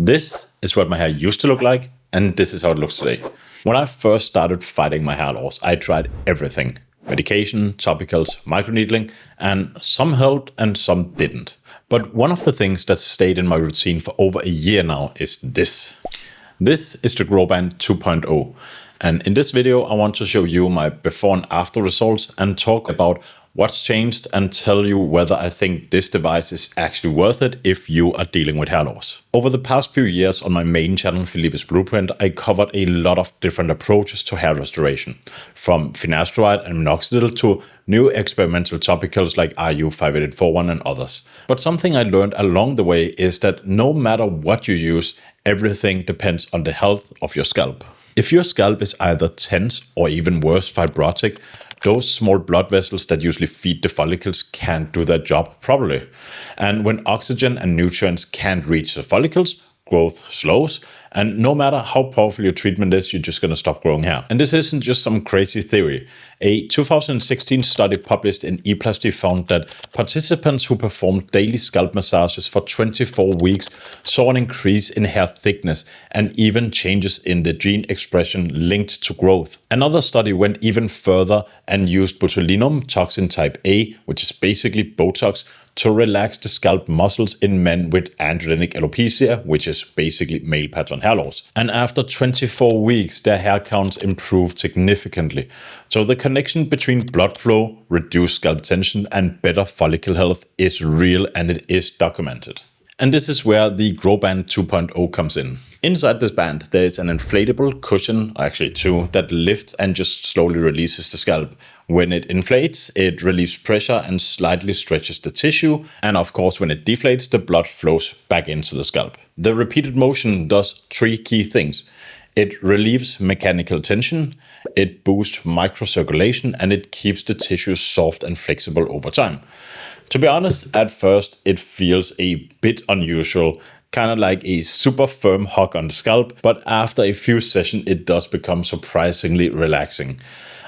This is what my hair used to look like, and this is how it looks today. When I first started fighting my hair loss, I tried everything. Medication, topicals, microneedling, and some helped and some didn't. But one of the things that stayed in my routine for over a year now is this. This is the GrowBand 2.0. And in this video, I want to show you my before and after results and talk about what's changed and tell you whether I think this device is actually worth it if you are dealing with hair loss. Over the past few years on my main channel, Felipe's Blueprint, I covered a lot of different approaches to hair restoration, from finasteride and minoxidil to new experimental topicals like RU5841 and others. But something I learned along the way is that no matter what you use, everything depends on the health of your scalp. If your scalp is either tense or even worse, fibrotic, those small blood vessels that usually feed the follicles can't do their job properly. And when oxygen and nutrients can't reach the follicles, growth slows, and no matter how powerful your treatment is, you're just going to stop growing hair. And this isn't just some crazy theory. A 2016 study published in ePlasty found that participants who performed daily scalp massages for 24 weeks saw an increase in hair thickness and even changes in the gene expression linked to growth. Another study went even further and used botulinum toxin type A, which is basically Botox, to relax the scalp muscles in men with androgenic alopecia, which is basically male pattern hair loss. And after 24 weeks, their hair counts improved significantly. So the connection between blood flow, reduced scalp tension, and better follicle health is real and it is documented. And this is where the GrowBand 2.0 comes in. Inside this band, there is an inflatable cushion, actually two, that lifts and just slowly releases the scalp. When it inflates, it relieves pressure and slightly stretches the tissue. And of course, when it deflates, the blood flows back into the scalp. The repeated motion does three key things. It relieves mechanical tension, it boosts microcirculation, and it keeps the tissue soft and flexible over time. To be honest, at first it feels a bit unusual, kind of like a super firm hug on the scalp, but after a few sessions it does become surprisingly relaxing.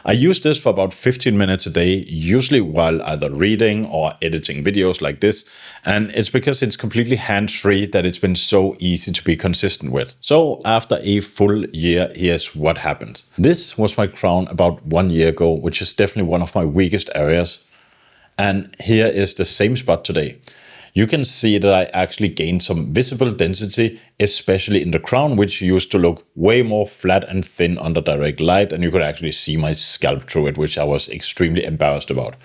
I use this for about 15 minutes a day, usually while either reading or editing videos like this, and it's because it's completely hands-free that it's been so easy to be consistent with. So after a full year, here's what happened. This was my crown about 1 year ago, which is definitely one of my weakest areas. And here is the same spot today. You can see that I actually gained some visible density, especially in the crown, which used to look way more flat and thin under direct light, and you could actually see my scalp through it, which I was extremely embarrassed about.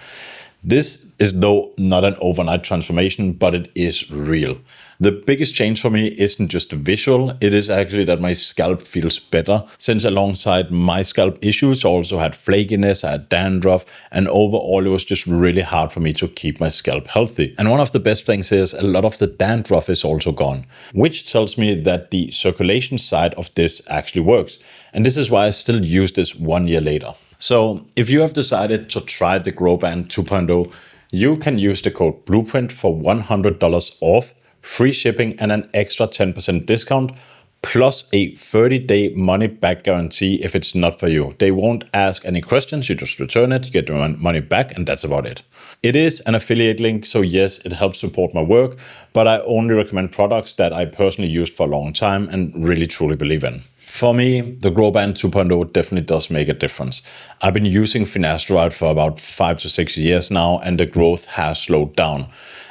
This is though not an overnight transformation, but it is real. The biggest change for me isn't just the visual, it is actually that my scalp feels better, since alongside my scalp issues I also had flakiness, I had dandruff, and overall it was just really hard for me to keep my scalp healthy. And one of the best things is a lot of the dandruff is also gone, which tells me that the circulation side of this actually works. And this is why I still use this 1 year later. So if you have decided to try the GrowBand 2.0, you can use the code Blueprint for $100 off, free shipping and an extra 10% discount, plus a 30-day money-back guarantee if it's not for you. They won't ask any questions, you just return it, you get your money back, and that's about it. It is an affiliate link, so yes, it helps support my work, but I only recommend products that I personally used for a long time and really truly believe in. For me, the GrowBand 2.0 definitely does make a difference. I've been using finasteride for about 5 to 6 years now, and the growth has slowed down.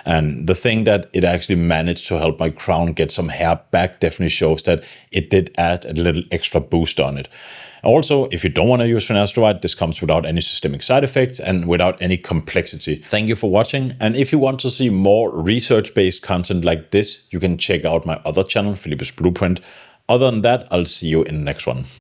And the thing that it actually managed to help my crown get some hair back definitely shows that it did add a little extra boost on it. Also, if you don't want to use finasteride, this comes without any systemic side effects and without any complexity. Thank you for watching. And if you want to see more research-based content like this, you can check out my other channel, Felipe's Blueprint. Other than that, I'll see you in the next one.